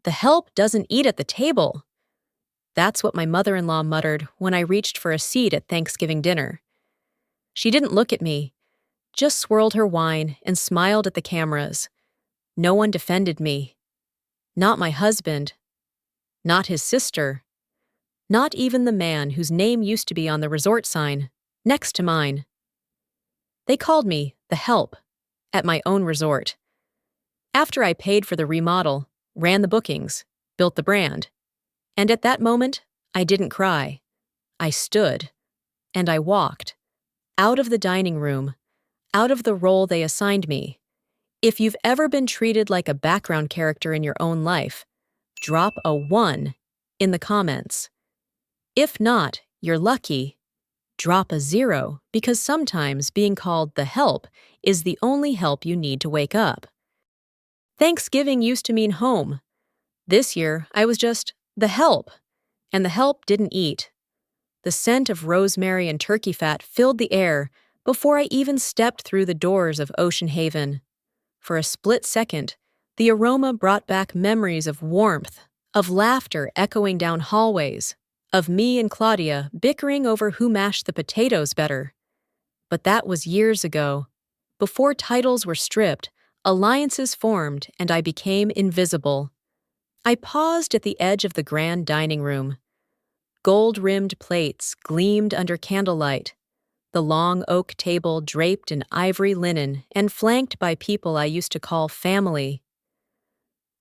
The help doesn't eat at the table. That's what my mother-in-law muttered when I reached for a seat at Thanksgiving dinner. She didn't look at me, just swirled her wine and smiled at the cameras. No one defended me. Not my husband. Not his sister. Not even the man whose name used to be on the resort sign, next to mine. They called me the help at my own resort. After I paid for the remodel, ran the bookings, built the brand, and at that moment, I didn't cry. I stood, and I walked, out of the dining room, out of the role they assigned me. If you've ever been treated like a background character in your own life, drop a 1 in the comments. If not, you're lucky. Drop a 0 because sometimes being called the help is the only help you need to wake up. Thanksgiving used to mean home. This year, I was just the help, and the help didn't eat. The scent of rosemary and turkey fat filled the air before I even stepped through the doors of Ocean Haven. For a split second, the aroma brought back memories of warmth, of laughter echoing down hallways, of me and Claudia bickering over who mashed the potatoes better. But that was years ago. Before titles were stripped, alliances formed, and I became invisible. I paused at the edge of the grand dining room. Gold-rimmed plates gleamed under candlelight, the long oak table draped in ivory linen and flanked by people I used to call family.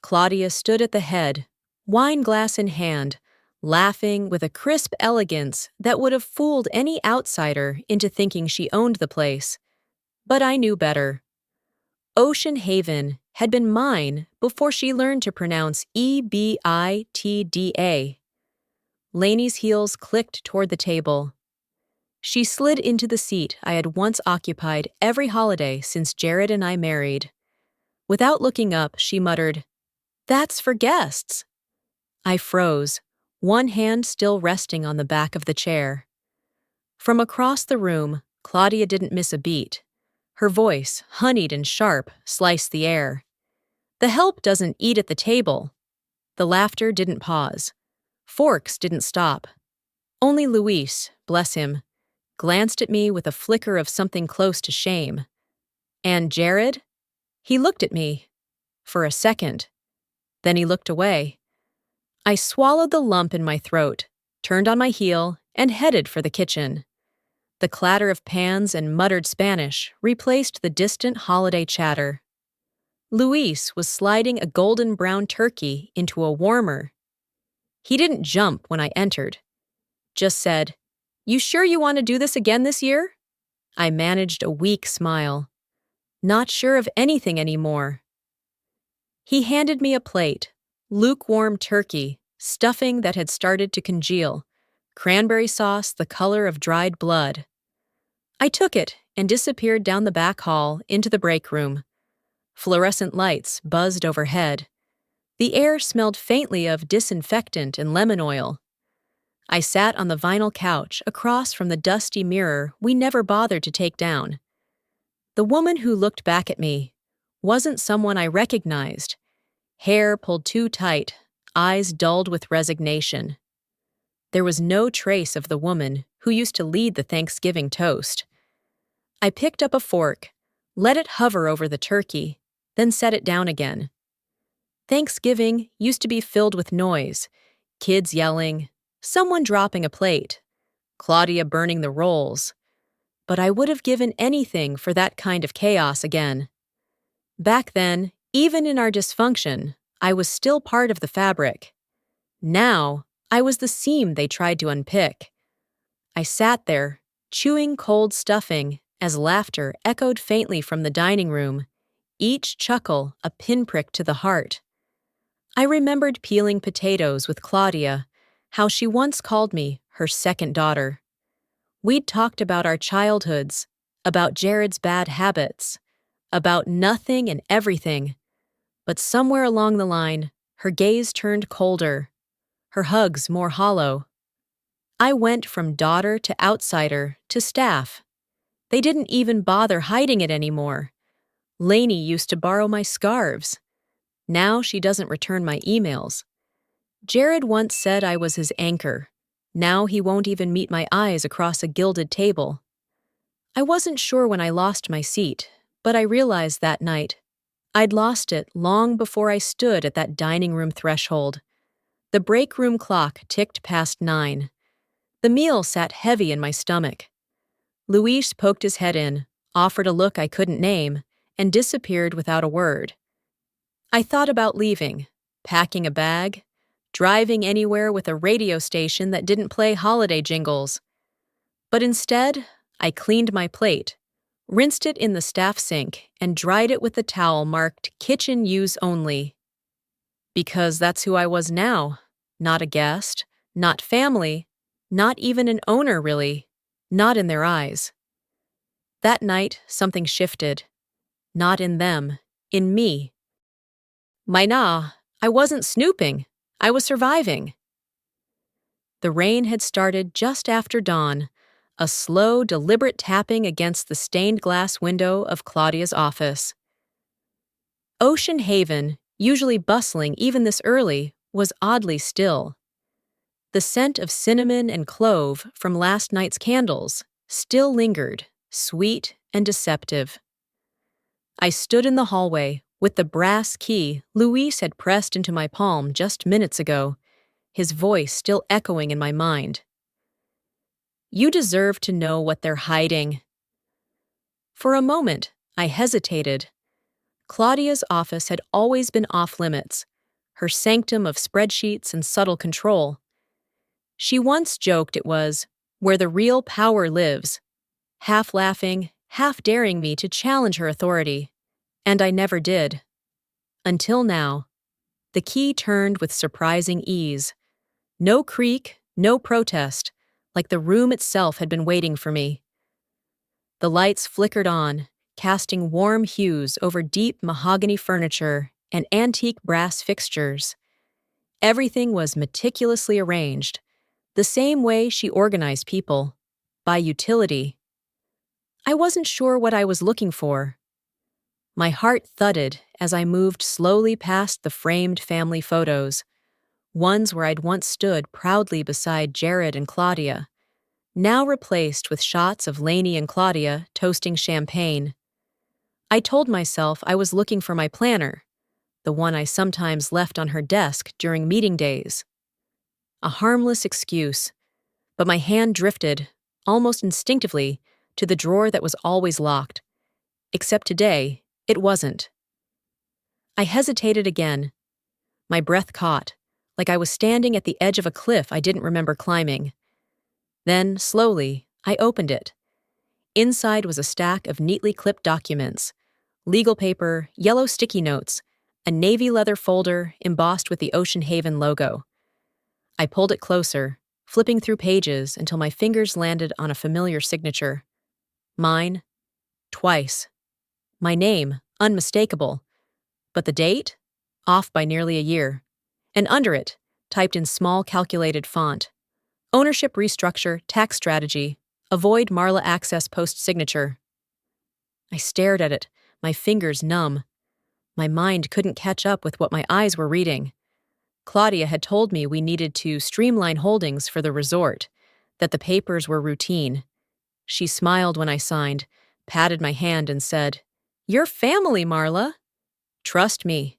Claudia stood at the head, wine glass in hand, laughing with a crisp elegance that would have fooled any outsider into thinking she owned the place. But I knew better. Ocean Haven had been mine before she learned to pronounce EBITDA. Lainey's heels clicked toward the table. She slid into the seat I had once occupied every holiday since Jared and I married. Without looking up, she muttered, "That's for guests." I froze, one hand still resting on the back of the chair. From across the room, Claudia didn't miss a beat. Her voice, honeyed and sharp, sliced the air. The help doesn't eat at the table. The laughter didn't pause. Forks didn't stop. Only Luis, bless him, glanced at me with a flicker of something close to shame. And Jared? He looked at me. For a second. Then he looked away. I swallowed the lump in my throat, turned on my heel, and headed for the kitchen. The clatter of pans and muttered Spanish replaced the distant holiday chatter. Luis was sliding a golden brown turkey into a warmer. He didn't jump when I entered. Just said, "You sure you want to do this again this year?" I managed a weak smile. Not sure of anything anymore. He handed me a plate, lukewarm turkey, stuffing that had started to congeal, cranberry sauce the color of dried blood. I took it and disappeared down the back hall into the break room. Fluorescent lights buzzed overhead. The air smelled faintly of disinfectant and lemon oil. I sat on the vinyl couch across from the dusty mirror we never bothered to take down. The woman who looked back at me wasn't someone I recognized. Hair pulled too tight, eyes dulled with resignation. There was no trace of the woman who used to lead the Thanksgiving toast. I picked up a fork, let it hover over the turkey, then set it down again. Thanksgiving used to be filled with noise, kids yelling, someone dropping a plate, Claudia burning the rolls. But I would have given anything for that kind of chaos again. Back then, even in our dysfunction, I was still part of the fabric. Now, I was the seam they tried to unpick. I sat there, chewing cold stuffing, as laughter echoed faintly from the dining room, each chuckle a pinprick to the heart. I remembered peeling potatoes with Claudia, how she once called me her second daughter. We'd talked about our childhoods, about Jared's bad habits, about nothing and everything. But somewhere along the line, her gaze turned colder, her hugs more hollow. I went from daughter to outsider to staff. They didn't even bother hiding it anymore. Lainey used to borrow my scarves. Now she doesn't return my emails. Jared once said I was his anchor. Now he won't even meet my eyes across a gilded table. I wasn't sure when I lost my seat, but I realized that night. I'd lost it long before I stood at that dining room threshold. The break room clock ticked past 9. The meal sat heavy in my stomach. Luis poked his head in, offered a look I couldn't name, and disappeared without a word. I thought about leaving, packing a bag, driving anywhere with a radio station that didn't play holiday jingles. But instead, I cleaned my plate, rinsed it in the staff sink, and dried it with a towel marked kitchen use only. Because that's who I was now. Not a guest, not family, not even an owner really, not in their eyes. That night, something shifted. Not in them, in me. I wasn't snooping. I was surviving. The rain had started just after dawn, a slow, deliberate tapping against the stained glass window of Claudia's office. Ocean Haven, usually bustling even this early, was oddly still. The scent of cinnamon and clove from last night's candles still lingered, sweet and deceptive. I stood in the hallway with the brass key Luis had pressed into my palm just minutes ago, his voice still echoing in my mind. You deserve to know what they're hiding. For a moment, I hesitated. Claudia's office had always been off-limits, her sanctum of spreadsheets and subtle control. She once joked it was where the real power lives, half laughing, half daring me to challenge her authority. And I never did. Until now. The key turned with surprising ease. No creak, no protest, like the room itself had been waiting for me. The lights flickered on, casting warm hues over deep mahogany furniture and antique brass fixtures. Everything was meticulously arranged, the same way she organized people, by utility. I wasn't sure what I was looking for. My heart thudded as I moved slowly past the framed family photos, ones where I'd once stood proudly beside Jared and Claudia, now replaced with shots of Lainey and Claudia toasting champagne. I told myself I was looking for my planner, the one I sometimes left on her desk during meeting days. A harmless excuse, but my hand drifted, almost instinctively, to the drawer that was always locked. Except today, it wasn't. I hesitated again. My breath caught, like I was standing at the edge of a cliff I didn't remember climbing. Then, slowly, I opened it. Inside was a stack of neatly clipped documents, legal paper, yellow sticky notes, a navy leather folder embossed with the Ocean Haven logo. I pulled it closer, flipping through pages until my fingers landed on a familiar signature. Mine. Twice. My name, unmistakable. But the date? Off by nearly a year. And under it, typed in small calculated font. Ownership restructure, tax strategy. Avoid Marla access post-signature. I stared at it, my fingers numb. My mind couldn't catch up with what my eyes were reading. Claudia had told me we needed to streamline holdings for the resort, that the papers were routine. She smiled when I signed, patted my hand and said, "You're family, Marla." Trust me.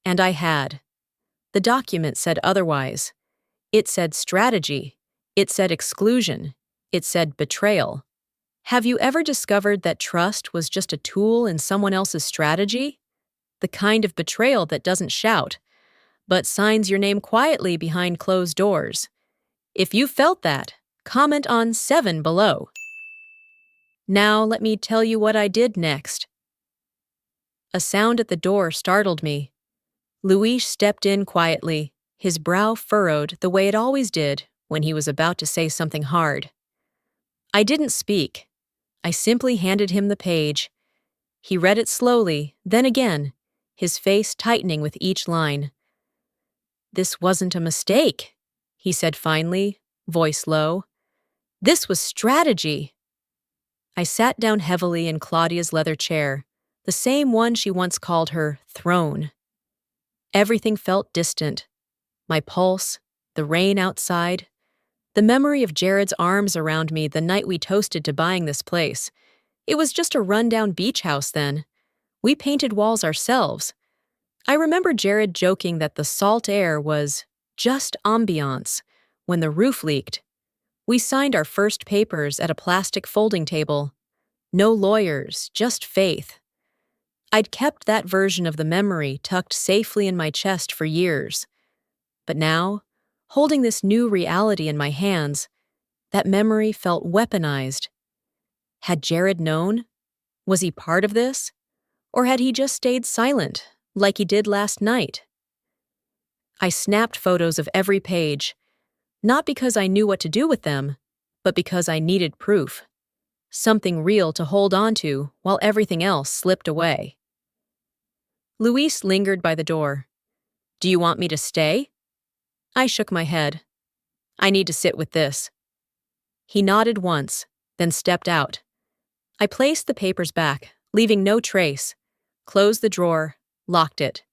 And I had. The document said otherwise. It said strategy. It said exclusion. It said betrayal. Have you ever discovered that trust was just a tool in someone else's strategy? The kind of betrayal that doesn't shout, but signs your name quietly behind closed doors. If you felt that, comment on 7 below. Now let me tell you what I did next. A sound at the door startled me. Luis stepped in quietly, his brow furrowed the way it always did when he was about to say something hard. I didn't speak. I simply handed him the page. He read it slowly, then again, his face tightening with each line. "This wasn't a mistake," he said finally, voice low. "This was strategy." I sat down heavily in Claudia's leather chair, the same one she once called her throne. Everything felt distant. My pulse, the rain outside, the memory of Jared's arms around me the night we toasted to buying this place. It was just a rundown beach house then. We painted walls ourselves. I remember Jared joking that the salt air was just ambiance when the roof leaked. We signed our first papers at a plastic folding table. No lawyers, just faith. I'd kept that version of the memory tucked safely in my chest for years. But now, holding this new reality in my hands, that memory felt weaponized. Had Jared known? Was he part of this? Or had he just stayed silent, like he did last night? I snapped photos of every page, not because I knew what to do with them, but because I needed proof. Something real to hold on to while everything else slipped away. Luis lingered by the door. "Do you want me to stay?" I shook my head. "I need to sit with this." He nodded once, then stepped out. I placed the papers back, leaving no trace, closed the drawer, locked it.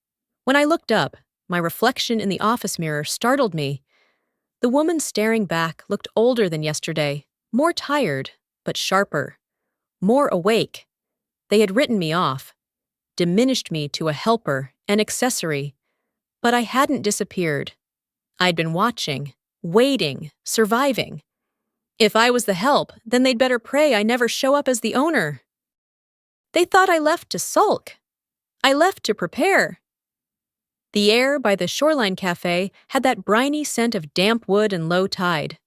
When I looked up, my reflection in the office mirror startled me. The woman staring back looked older than yesterday, more tired, but sharper, more awake. They had written me off, diminished me to a helper, an accessory. But I hadn't disappeared. I'd been watching, waiting, surviving. If I was the help, then they'd better pray I never show up as the owner. They thought I left to sulk. I left to prepare. The air by the Shoreline Cafe had that briny scent of damp wood and low tide,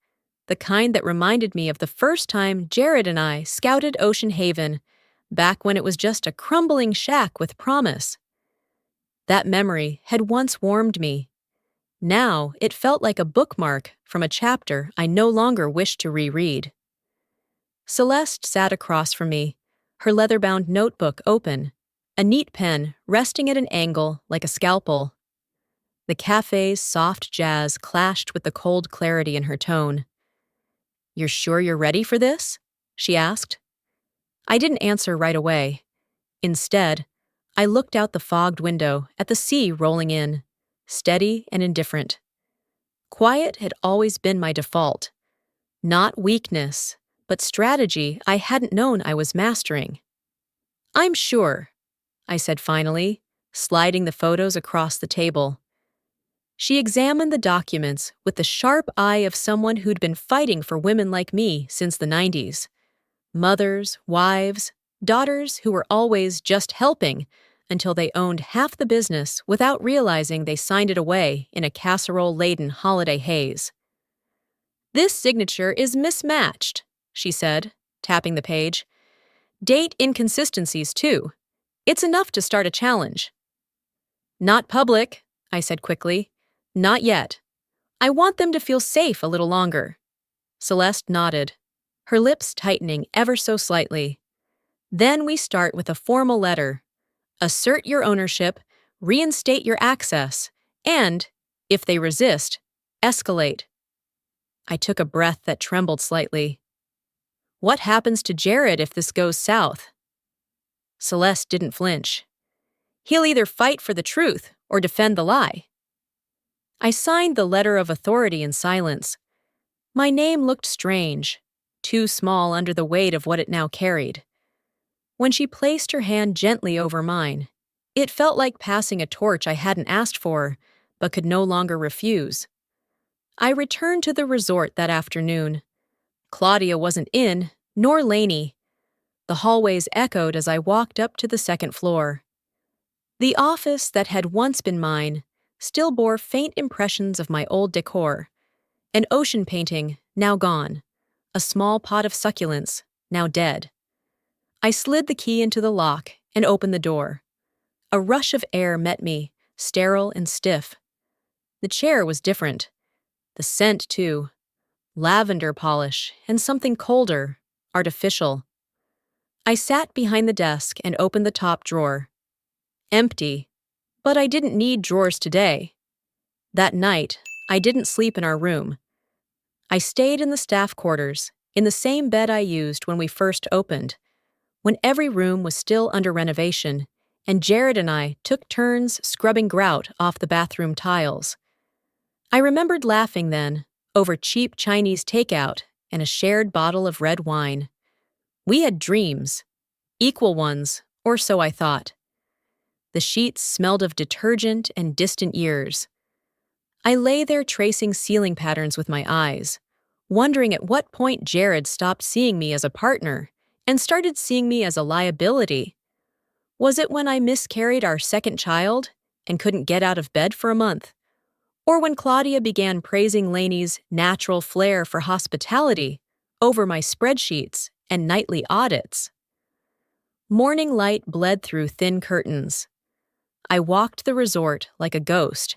the kind that reminded me of the first time Jared and I scouted Ocean Haven, back when it was just a crumbling shack with promise. That memory had once warmed me. Now it felt like a bookmark from a chapter I no longer wished to reread. Celeste sat across from me, her leather-bound notebook open, a neat pen resting at an angle like a scalpel. The cafe's soft jazz clashed with the cold clarity in her tone. "You're sure you're ready for this?" she asked. I didn't answer right away. Instead, I looked out the fogged window at the sea rolling in, steady and indifferent. Quiet had always been my default. Not weakness, but strategy I hadn't known I was mastering. "I'm sure," I said finally, sliding the photos across the table. She examined the documents with the sharp eye of someone who'd been fighting for women like me since the 90s. Mothers, wives, daughters who were always just helping until they owned half the business without realizing they signed it away in a casserole-laden holiday haze. "This signature is mismatched," she said, tapping the page. "Date inconsistencies, too. It's enough to start a challenge." "Not public," I said quickly. "Not yet. I want them to feel safe a little longer." Celeste nodded, her lips tightening ever so slightly. "Then we start with a formal letter. Assert your ownership, reinstate your access, and, if they resist, escalate." I took a breath that trembled slightly. "What happens to Jared if this goes south?" Celeste didn't flinch. "He'll either fight for the truth or defend the lie." I signed the letter of authority in silence. My name looked strange, too small under the weight of what it now carried. When she placed her hand gently over mine, it felt like passing a torch I hadn't asked for, but could no longer refuse. I returned to the resort that afternoon. Claudia wasn't in, nor Lainey. The hallways echoed as I walked up to the second floor. The office that had once been mine still bore faint impressions of my old decor. An ocean painting, now gone. A small pot of succulents, now dead. I slid the key into the lock and opened the door. A rush of air met me, sterile and stiff. The chair was different. The scent, too. Lavender polish and something colder, artificial. I sat behind the desk and opened the top drawer. Empty. But I didn't need drawers today. That night, I didn't sleep in our room. I stayed in the staff quarters, in the same bed I used when we first opened, when every room was still under renovation, and Jared and I took turns scrubbing grout off the bathroom tiles. I remembered laughing then, over cheap Chinese takeout and a shared bottle of red wine. We had dreams, equal ones, or so I thought. The sheets smelled of detergent and distant years. I lay there tracing ceiling patterns with my eyes, wondering at what point Jared stopped seeing me as a partner and started seeing me as a liability. Was it when I miscarried our second child and couldn't get out of bed for a month? Or when Claudia began praising Lainey's natural flair for hospitality over my spreadsheets and nightly audits? Morning light bled through thin curtains. I walked the resort like a ghost,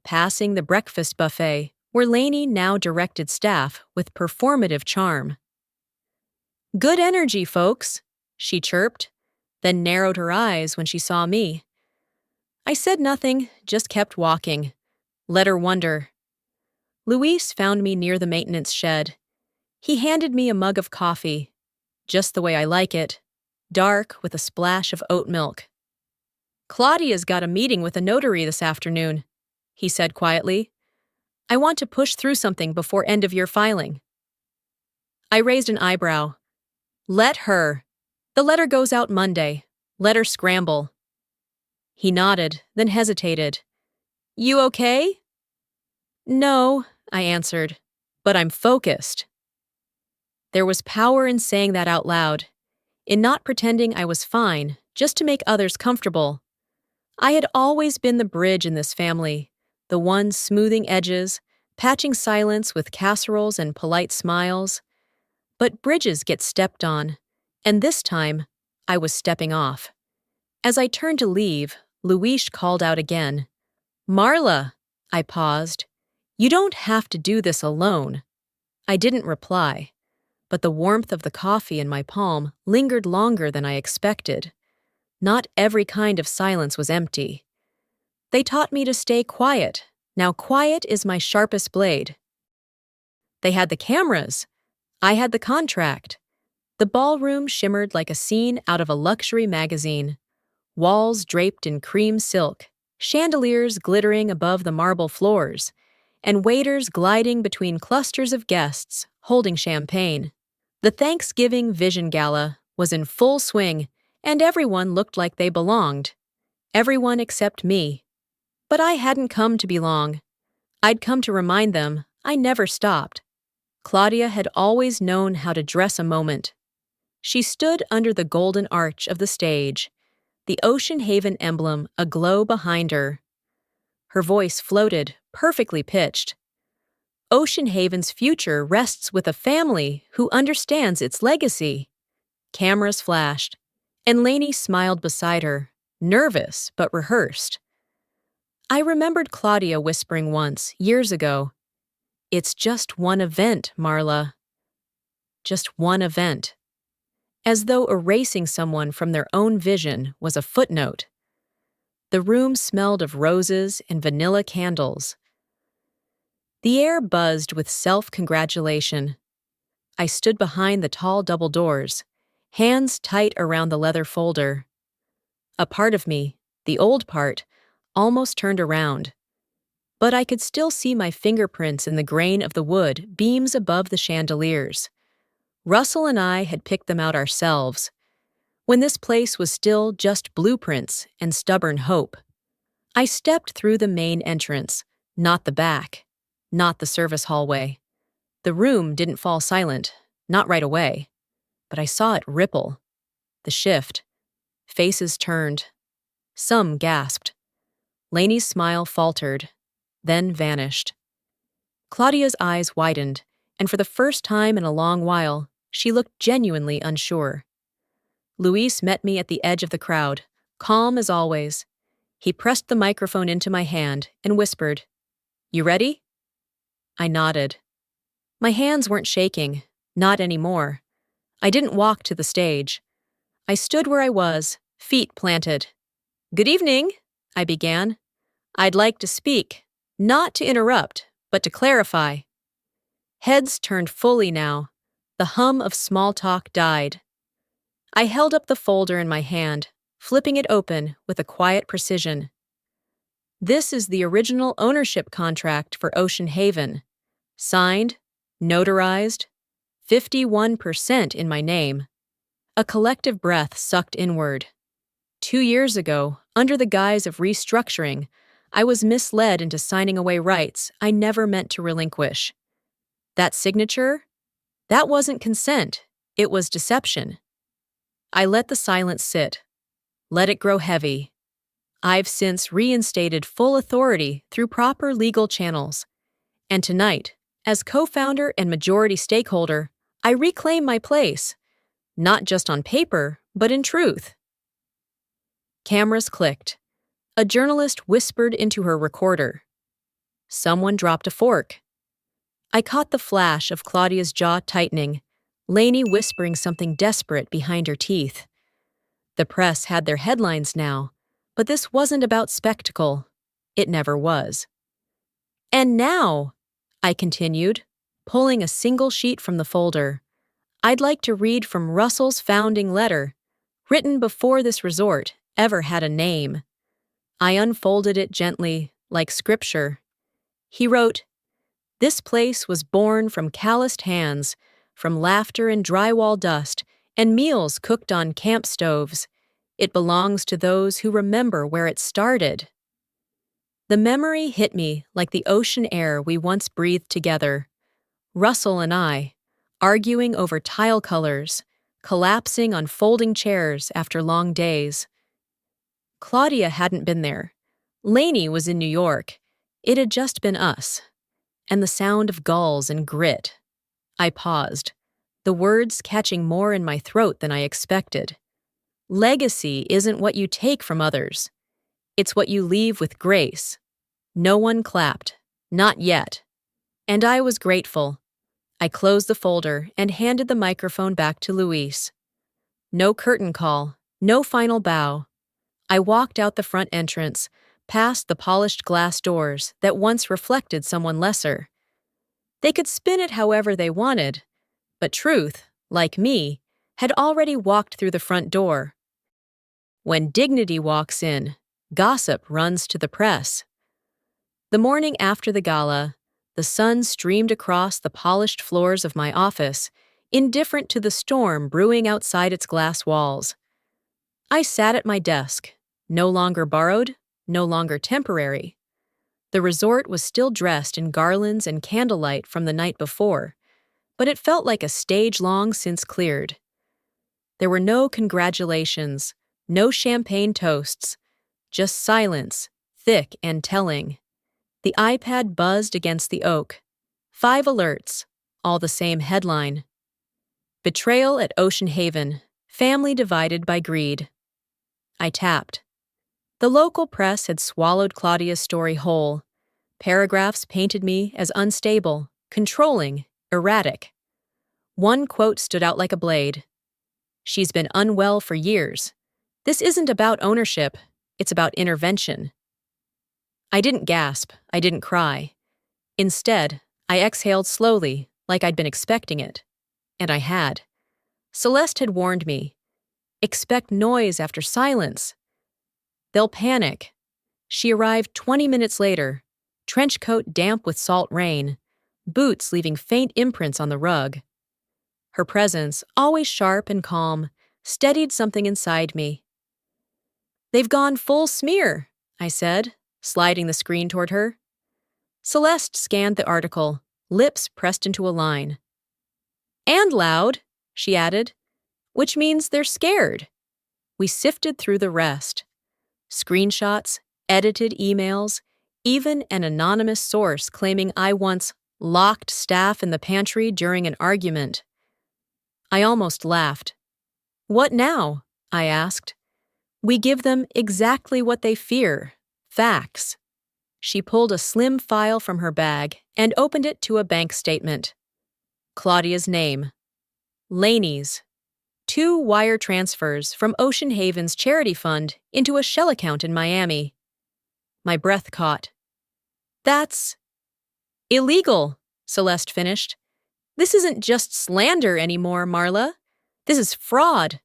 passing the breakfast buffet where Lainey now directed staff with performative charm. "Good energy, folks," she chirped, then narrowed her eyes when she saw me. I said nothing, just kept walking. Let her wonder. Luis found me near the maintenance shed. He handed me a mug of coffee, just the way I like it, dark with a splash of oat milk. "Claudia's got a meeting with a notary this afternoon," he said quietly. "I want to push through something before end-of-year filing." I raised an eyebrow. "Let her. The letter goes out Monday. Let her scramble." He nodded, then hesitated. "You okay?" "No," I answered, "but I'm focused." There was power in saying that out loud, in not pretending I was fine just to make others comfortable. I had always been the bridge in this family, the one smoothing edges, patching silence with casseroles and polite smiles. But bridges get stepped on, and this time, I was stepping off. As I turned to leave, Luis called out again. "Marla!" I paused. "You don't have to do this alone." I didn't reply, but the warmth of the coffee in my palm lingered longer than I expected. Not every kind of silence was empty. They taught me to stay quiet. Now quiet is my sharpest blade. They had the cameras. I had the contract. The ballroom shimmered like a scene out of a luxury magazine. Walls draped in cream silk, chandeliers glittering above the marble floors, and waiters gliding between clusters of guests holding champagne. The Thanksgiving Vision Gala was in full swing, and everyone looked like they belonged. Everyone except me. But I hadn't come to belong. I'd come to remind them I never stopped. Claudia had always known how to dress a moment. She stood under the golden arch of the stage, the Ocean Haven emblem aglow behind her. Her voice floated, perfectly pitched. Ocean Haven's future rests with a family who understands its legacy. Cameras flashed, and Lainey smiled beside her, nervous but rehearsed. I remembered Claudia whispering once, years ago, "It's just one event, Marla." Just one event. As though erasing someone from their own vision was a footnote. The room smelled of roses and vanilla candles. The air buzzed with self-congratulation. I stood behind the tall double doors, hands tight around the leather folder. A part of me, the old part, almost turned around. But I could still see my fingerprints in the grain of the wood beams above the chandeliers. Russell and I had picked them out ourselves, when this place was still just blueprints and stubborn hope. I stepped through the main entrance, not the back, not the service hallway. The room didn't fall silent, not right away, but I saw it ripple. The shift. Faces turned. Some gasped. Lainey's smile faltered, then vanished. Claudia's eyes widened, and for the first time in a long while, she looked genuinely unsure. Luis met me at the edge of the crowd, calm as always. He pressed the microphone into my hand and whispered, "You ready?" I nodded. My hands weren't shaking, not anymore. I didn't walk to the stage. I stood where I was, feet planted. "Good evening," I began. "I'd like to speak, not to interrupt, but to clarify." Heads turned fully now. The hum of small talk died. I held up the folder in my hand, flipping it open with a quiet precision. This is the original ownership contract for Ocean Haven. Signed, notarized, 51% in my name. A collective breath sucked inward. 2 years ago, under the guise of restructuring, I was misled into signing away rights I never meant to relinquish. That signature? That wasn't consent, it was deception. I let the silence sit, let it grow heavy. I've since reinstated full authority through proper legal channels. And tonight, as co-founder and majority stakeholder, I reclaim my place, not just on paper, but in truth. Cameras clicked. A journalist whispered into her recorder. Someone dropped a fork. I caught the flash of Claudia's jaw tightening, Lainey whispering something desperate behind her teeth. The press had their headlines now, but this wasn't about spectacle. It never was. And now, I continued, pulling a single sheet from the folder, I'd like to read from Russell's founding letter, written before this resort ever had a name. I unfolded it gently, like scripture. He wrote, "This place was born from calloused hands, from laughter and drywall dust, and meals cooked on camp stoves. It belongs to those who remember where it started." The memory hit me like the ocean air we once breathed together. Russell and I, arguing over tile colors, collapsing on folding chairs after long days. Claudia hadn't been there. Lainey was in New York. It had just been us. And the sound of gulls and grit. I paused, the words catching more in my throat than I expected. Legacy isn't what you take from others. It's what you leave with grace. No one clapped. Not yet. And I was grateful. I closed the folder and handed the microphone back to Luis. No curtain call, no final bow. I walked out the front entrance, past the polished glass doors that once reflected someone lesser. They could spin it however they wanted, but truth, like me, had already walked through the front door. When dignity walks in, gossip runs to the press. The morning after the gala, the sun streamed across the polished floors of my office, indifferent to the storm brewing outside its glass walls. I sat at my desk, no longer borrowed, no longer temporary. The resort was still dressed in garlands and candlelight from the night before, but it felt like a stage long since cleared. There were no congratulations, no champagne toasts, just silence, thick and telling. The iPad buzzed against the oak. 5 alerts, all the same headline. Betrayal at Ocean Haven, family divided by greed. I tapped. The local press had swallowed Claudia's story whole. Paragraphs painted me as unstable, controlling, erratic. One quote stood out like a blade. "She's been unwell for years. This isn't about ownership, it's about intervention." I didn't gasp, I didn't cry. Instead, I exhaled slowly, like I'd been expecting it. And I had. Celeste had warned me. Expect noise after silence. They'll panic. She arrived 20 minutes later, trench coat damp with salt rain, boots leaving faint imprints on the rug. Her presence, always sharp and calm, steadied something inside me. "They've gone full smear," I said, sliding the screen toward her. Celeste scanned the article, lips pressed into a line. "And loud," she added, "which means they're scared." We sifted through the rest. Screenshots, edited emails, even an anonymous source claiming I once locked staff in the pantry during an argument. I almost laughed. "What now?" I asked. "We give them exactly what they fear, facts." She pulled a slim file from her bag and opened it to a bank statement. Claudia's name. Lainey's. 2 wire transfers from Ocean Haven's charity fund into a shell account in Miami. My breath caught. "That's illegal," Celeste finished. "This isn't just slander anymore, Marla. This is fraud."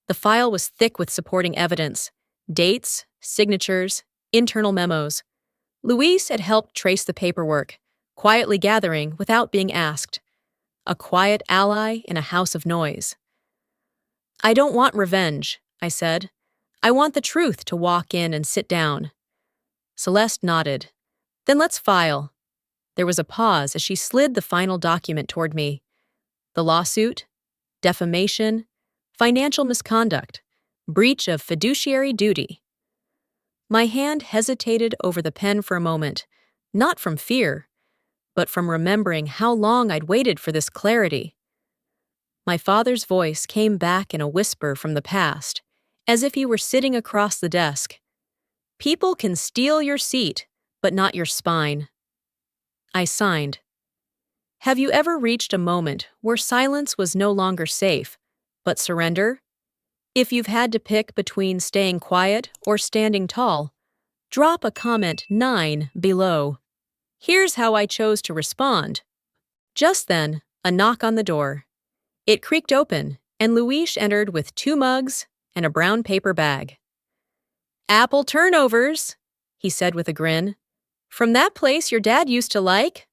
The file was thick with supporting evidence: dates, signatures, internal memos. Luis had helped trace the paperwork, quietly gathering without being asked. A quiet ally in a house of noise. "I don't want revenge," I said. "I want the truth to walk in and sit down." Celeste nodded. "Then let's file." There was a pause as she slid the final document toward me. The lawsuit, defamation, financial misconduct, breach of fiduciary duty. My hand hesitated over the pen for a moment, not from fear, but from remembering how long I'd waited for this clarity. My father's voice came back in a whisper from the past, as if he were sitting across the desk. "People can steal your seat, but not your spine." I signed. Have you ever reached a moment where silence was no longer safe, but surrender? If you've had to pick between staying quiet or standing tall, drop a comment 9 below. Here's how I chose to respond. Just then, a knock on the door. It creaked open, and Luis entered with 2 mugs and a brown paper bag. "Apple turnovers," he said with a grin. "From that place your dad used to like?"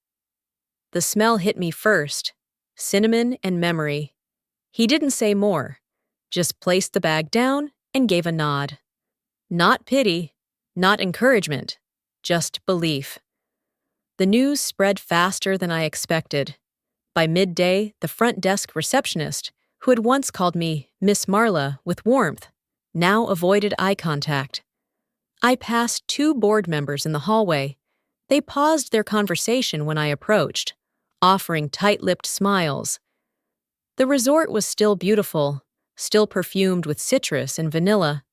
The smell hit me first, cinnamon and memory. He didn't say more, just placed the bag down and gave a nod. Not pity, not encouragement, just belief. The news spread faster than I expected. By midday, the front desk receptionist, who had once called me Miss Marla with warmth, now avoided eye contact. I passed 2 board members in the hallway. They paused their conversation when I approached, offering tight-lipped smiles. The resort was still beautiful, still perfumed with citrus and vanilla,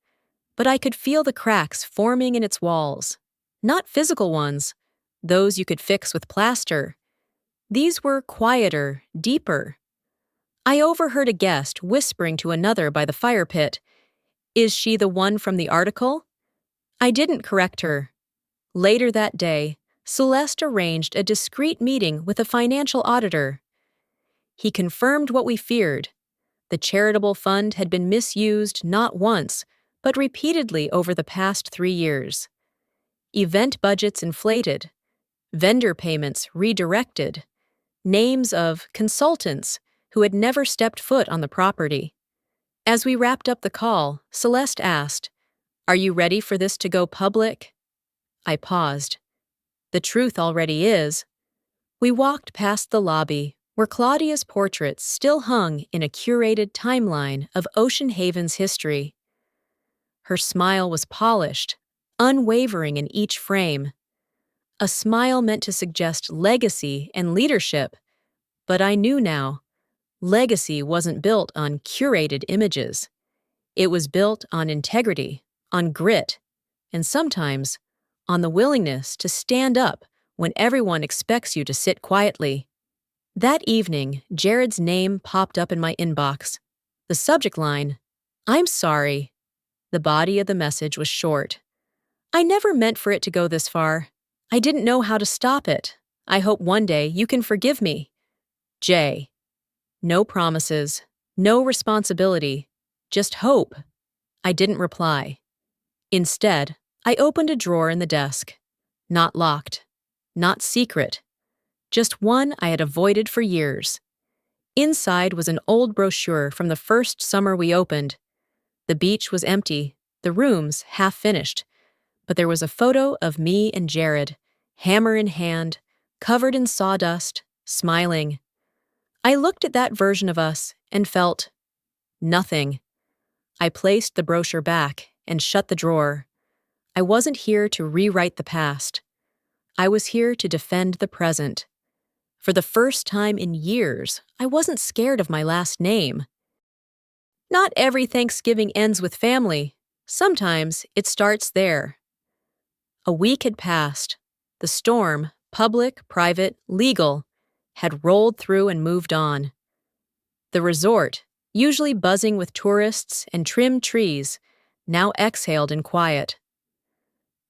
but I could feel the cracks forming in its walls. Not physical ones, those you could fix with plaster. These were quieter, deeper. I overheard a guest whispering to another by the fire pit, "Is she the one from the article?" I didn't correct her. Later that day, Celeste arranged a discreet meeting with a financial auditor. He confirmed what we feared. The charitable fund had been misused not once, but repeatedly over the past 3 years. Event budgets inflated, vendor payments redirected, names of consultants who had never stepped foot on the property. As we wrapped up the call, Celeste asked, "Are you ready for this to go public?" I paused. The truth already is. We walked past the lobby, where Claudia's portrait still hung in a curated timeline of Ocean Haven's history. Her smile was polished, unwavering in each frame. A smile meant to suggest legacy and leadership, but I knew now, legacy wasn't built on curated images. It was built on integrity, on grit, and sometimes on the willingness to stand up when everyone expects you to sit quietly. That evening, Jared's name popped up in my inbox. The subject line, "I'm sorry." The body of the message was short. "I never meant for it to go this far. I didn't know how to stop it. I hope one day you can forgive me. Jay." No promises, no responsibility, just hope. I didn't reply. Instead, I opened a drawer in the desk. Not locked, not secret, just one I had avoided for years. Inside was an old brochure from the first summer we opened. The beach was empty, the rooms half finished, but there was a photo of me and Jared, hammer in hand, covered in sawdust, smiling. I looked at that version of us and felt nothing. I placed the brochure back and shut the drawer. I wasn't here to rewrite the past. I was here to defend the present. For the first time in years, I wasn't scared of my last name. Not every Thanksgiving ends with family. Sometimes it starts there. A week had passed. The storm, public, private, legal, had rolled through and moved on. The resort, usually buzzing with tourists and trimmed trees, now exhaled in quiet.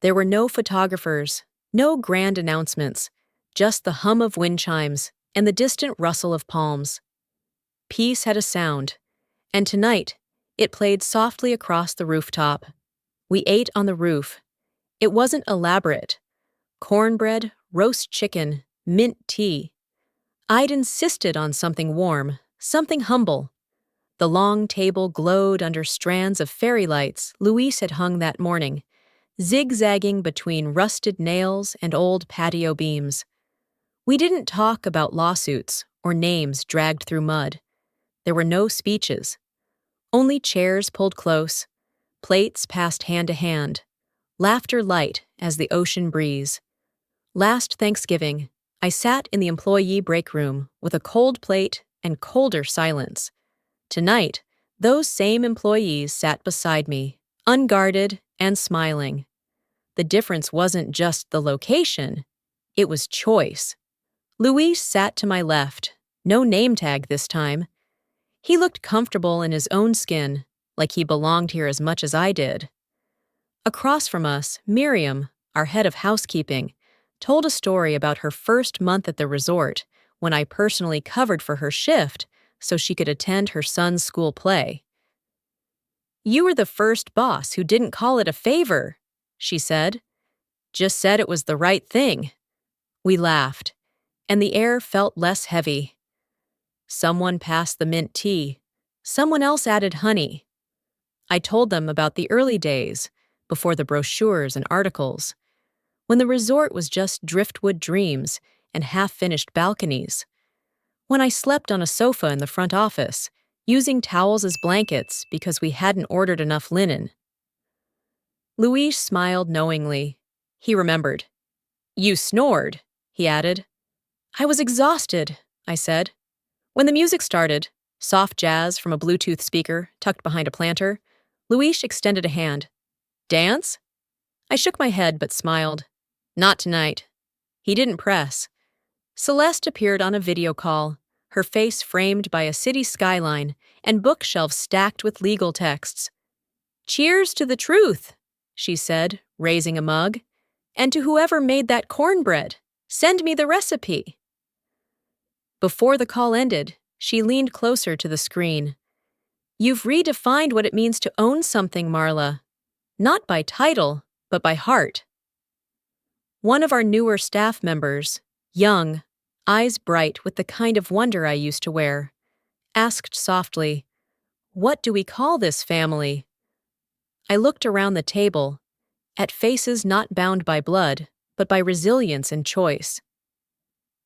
There were no photographers, no grand announcements, just the hum of wind chimes and the distant rustle of palms. Peace had a sound, and tonight It played softly across the rooftop. We ate on the roof. It wasn't elaborate. Cornbread, roast chicken, mint tea. I'd insisted on something warm, something humble. The long table glowed under strands of fairy lights Luis had hung that morning, zigzagging between rusted nails and old patio beams. We didn't talk about lawsuits or names dragged through mud. There were no speeches. Only chairs pulled close, plates passed hand to hand, laughter light as the ocean breeze. Last Thanksgiving, I sat in the employee break room with a cold plate and colder silence. Tonight, those same employees sat beside me, unguarded and smiling. The difference wasn't just the location, it was choice. Luis sat to my left, no name tag this time. He looked comfortable in his own skin, like he belonged here as much as I did. Across from us, Miriam, our head of housekeeping, told a story about her first month at the resort when I personally covered for her shift so she could attend her son's school play. "You were the first boss who didn't call it a favor," she said. "Just said it was the right thing." We laughed, and the air felt less heavy. Someone passed the mint tea. Someone else added honey. I told them about the early days, before the brochures and articles, when the resort was just driftwood dreams and half-finished balconies. When I slept on a sofa in the front office, using towels as blankets because we hadn't ordered enough linen. Luis smiled knowingly. He remembered. "You snored," he added. "I was exhausted," I said. When the music started, soft jazz from a Bluetooth speaker tucked behind a planter, Luis extended a hand. "Dance?" I shook my head but smiled. "Not tonight." He didn't press. Celeste appeared on a video call, her face framed by a city skyline and bookshelves stacked with legal texts. "Cheers to the truth," she said, raising a mug. "And to whoever made that cornbread, send me the recipe." Before the call ended, she leaned closer to the screen. "You've redefined what it means to own something, Marla. Not by title, but by heart." One of our newer staff members, young, eyes bright with the kind of wonder I used to wear, asked softly, "What do we call this family?" I looked around the table, at faces not bound by blood, but by resilience and choice.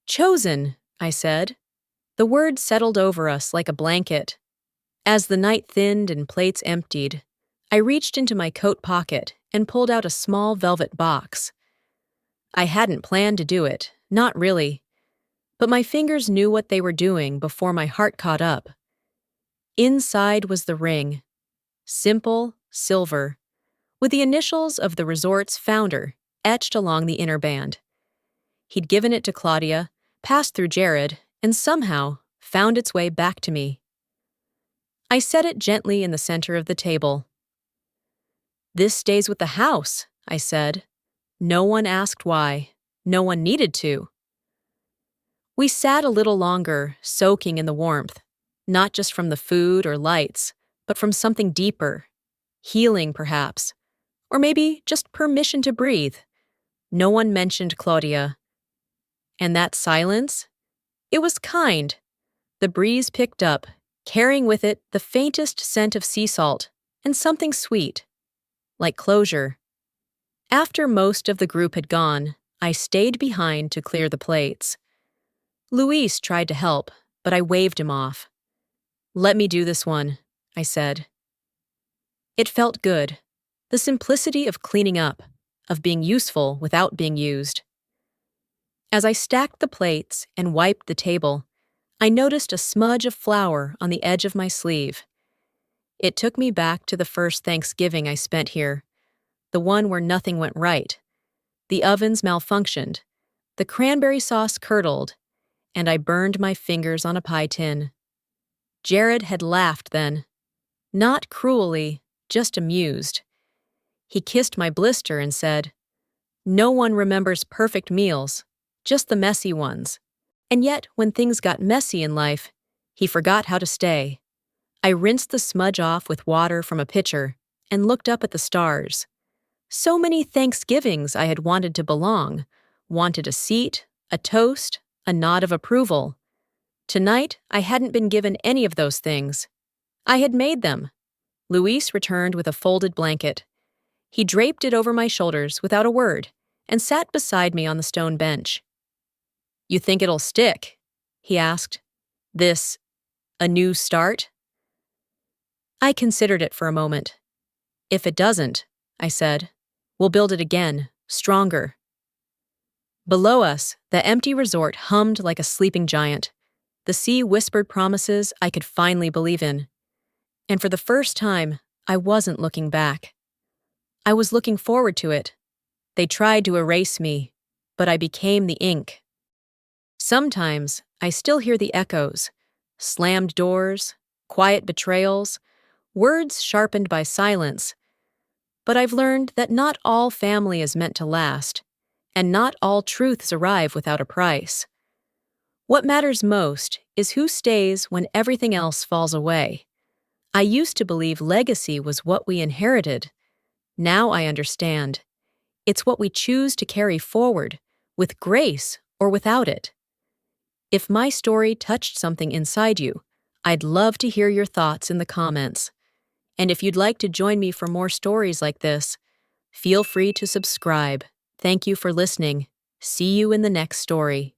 "Chosen," I said. The word settled over us like a blanket. As the night thinned and plates emptied, I reached into my coat pocket and pulled out a small velvet box. I hadn't planned to do it, not really, but my fingers knew what they were doing before my heart caught up. Inside was the ring, simple, silver, with the initials of the resort's founder etched along the inner band. He'd given it to Claudia, passed through Jared, and somehow found its way back to me. I set it gently in the center of the table. "This stays with the house," I said. No one asked why. No one needed to. We sat a little longer, soaking in the warmth, not just from the food or lights, but from something deeper. Healing, perhaps. Or maybe just permission to breathe. No one mentioned Claudia. And that silence? It was kind. The breeze picked up, carrying with it the faintest scent of sea salt and something sweet, like closure. After most of the group had gone, I stayed behind to clear the plates. Luis tried to help, but I waved him off. "Let me do this one," I said. It felt good. The simplicity of cleaning up, of being useful without being used. As I stacked the plates and wiped the table, I noticed a smudge of flour on the edge of my sleeve. It took me back to the first Thanksgiving I spent here, the one where nothing went right. The ovens malfunctioned, the cranberry sauce curdled, and I burned my fingers on a pie tin. Jared had laughed then. Not cruelly, just amused. He kissed my blister and said, "No one remembers perfect meals, just the messy ones." And yet, when things got messy in life, he forgot how to stay. I rinsed the smudge off with water from a pitcher and looked up at the stars. So many Thanksgivings I had wanted to belong, wanted a seat, a toast, a nod of approval. Tonight, I hadn't been given any of those things. I had made them. Luis returned with a folded blanket. He draped it over my shoulders without a word and sat beside me on the stone bench. "You think it'll stick?" he asked. A new start?" I considered it for a moment. "If it doesn't," I said, "we'll build it again, stronger." Below us, the empty resort hummed like a sleeping giant. The sea whispered promises I could finally believe in. And for the first time, I wasn't looking back. I was looking forward to it. They tried to erase me, but I became the ink. Sometimes I still hear the echoes, slammed doors, quiet betrayals, words sharpened by silence. But I've learned that not all family is meant to last, and not all truths arrive without a price. What matters most is who stays when everything else falls away. I used to believe legacy was what we inherited. Now I understand. It's what we choose to carry forward, with grace or without it. If my story touched something inside you, I'd love to hear your thoughts in the comments. And if you'd like to join me for more stories like this, feel free to subscribe. Thank you for listening. See you in the next story.